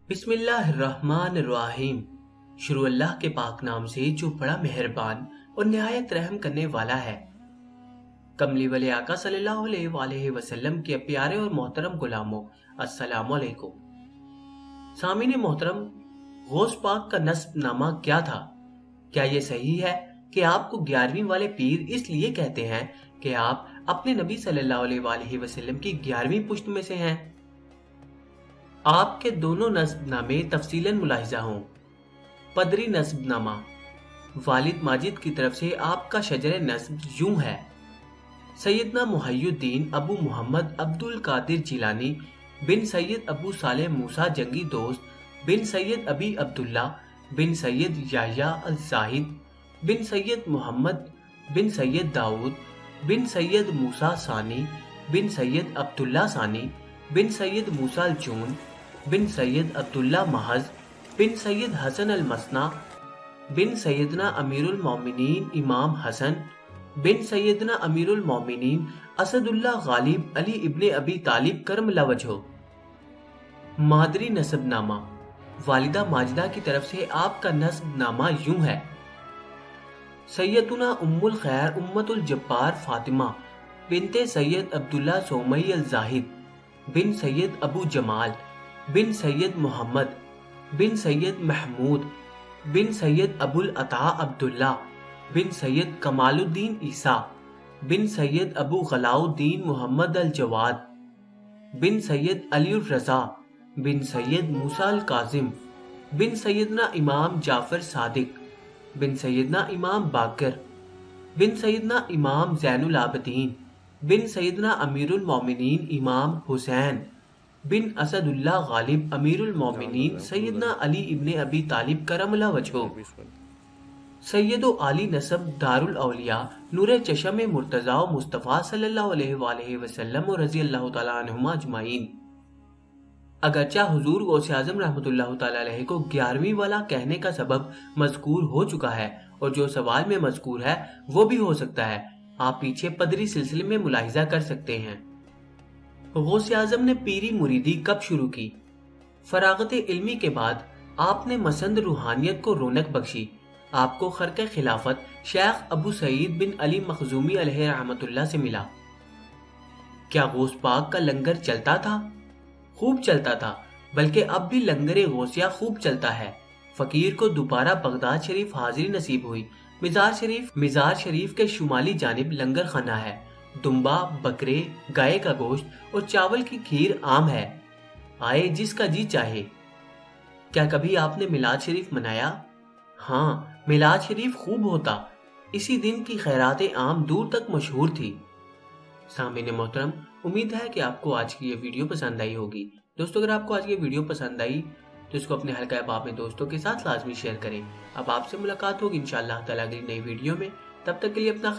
بسم اللہ الرحمن الرحیم۔ شروع اللہ کے پاک نام سے جو بڑا مہربان اور نہایت رحم کرنے والا ہے۔ کملی والے آقا صلی اللہ علیہ وآلہ وسلم کے پیارے اور محترم غلاموں، السلام علیکم۔ سامعین محترم، غوث پاک کا نسب نامہ کیا تھا؟ کیا یہ صحیح ہے کہ آپ کو 11ویں والے پیر اس لیے کہتے ہیں کہ آپ اپنے نبی صلی اللہ علیہ وآلہ وسلم کی 11ویں پشت میں سے ہیں؟ آپ کے دونوں نسب نامے تفصیلاً ملاحظہ ہوں۔ پدری نسب نامہ: والد ماجد کی طرف سے آپ کا شجر نسب یوں ہے: سیدنا محی الدین ابو محمد عبد القادر جیلانی بن سید ابو صالح موسیٰ جنگی دوست بن سید ابی عبداللہ بن سید یحییٰ الزاہد بن سید محمد بن سید داؤد بن سید موسیٰ ثانی بن سید عبداللہ ثانی بن سید موسیٰ الجون بن سید عبداللہ محض بن سید حسن المثنیٰ بن سیدنا امیر المومنین امام حسن بن سیدنا امیر المومنین اسد اللہ غالب علی ابن ابی طالب کرم اللہ وجہہ۔ مادری نسب نامہ: والدہ ماجدہ کی طرف سے آپ کا نسب نامہ یوں ہے: سیدنا ام الخیر امت الجبار فاطمہ بنت سید عبداللہ سومی الزاہد بن سید ابو جمال بن سید محمد بن سید محمود بن سید ابو العطاء عبداللہ بن سید کمال الدین عیسیٰ بن سید ابو غلاؤ الدین محمد الجواد بن سید علی الرضا بن سید موسیٰ الکاظم بن سیدنا امام جعفر صادق بن سیدنا امام باقر بن سیدنا امام زین العابدین بن سیدنا امیر المومنین امام حسین بن اسد اللہ غالب امیر المومنین سیدنا علی ابن ابی طالب کرم اللہ وجہہ۔ سید و عالی نسب دار الاولیاء نور چشم مرتضیٰ و مصطفیٰ صلی اللہ علیہ وآلہ وسلم و رضی اللہ تعالیٰ عنہما اجمعین۔ اگرچہ حضور غوث اعظم رحمۃ اللہ تعالیٰ علیہ کو 11ویں والا کہنے کا سبب مذکور ہو چکا ہے، اور جو سوال میں مذکور ہے وہ بھی ہو سکتا ہے، آپ پیچھے پدری سلسلے میں ملاحظہ کر سکتے ہیں۔ غوث اعظم نے پیری مریدی کب شروع کی؟ فراغت علمی کے بعد آپ نے مسند روحانیت کو رونق بخشی۔ آپ کو خرق خلافت شیخ ابو سعید بن علی مخزومی علیہ رحمۃ اللہ سے ملا۔ کیا غوث پاک کا لنگر چلتا تھا؟ خوب چلتا تھا، بلکہ اب بھی لنگر غوثیہ خوب چلتا ہے۔ فقیر کو دوبارہ بغداد شریف حاضری نصیب ہوئی۔ مزار شریف کے شمالی جانب لنگر خانہ ہے۔ دمبا، بکرے، گائے کا گوشت اور چاول کی کھیر عام ہے، آئے جس کا جی چاہے۔ کیا کبھی آپ نے میلاد شریف منایا؟ ہاں، میلاد شریف خوب ہوتا، اسی دن کی خیرات عام دور تک مشہور تھی۔ سامعین محترم، امید ہے کہ آپ کو آج کی یہ ویڈیو پسند آئی ہوگی۔ دوستو، اگر آپ کو آج کی ویڈیو پسند آئی تو اس کو اپنے حلقہ احباب میں دوستوں کے ساتھ لازمی شیئر کریں۔ اب آپ سے ملاقات ہوگی انشاءاللہ تعالیٰ اگلی نئی ویڈیو میں، تب تک کے لیے اپنا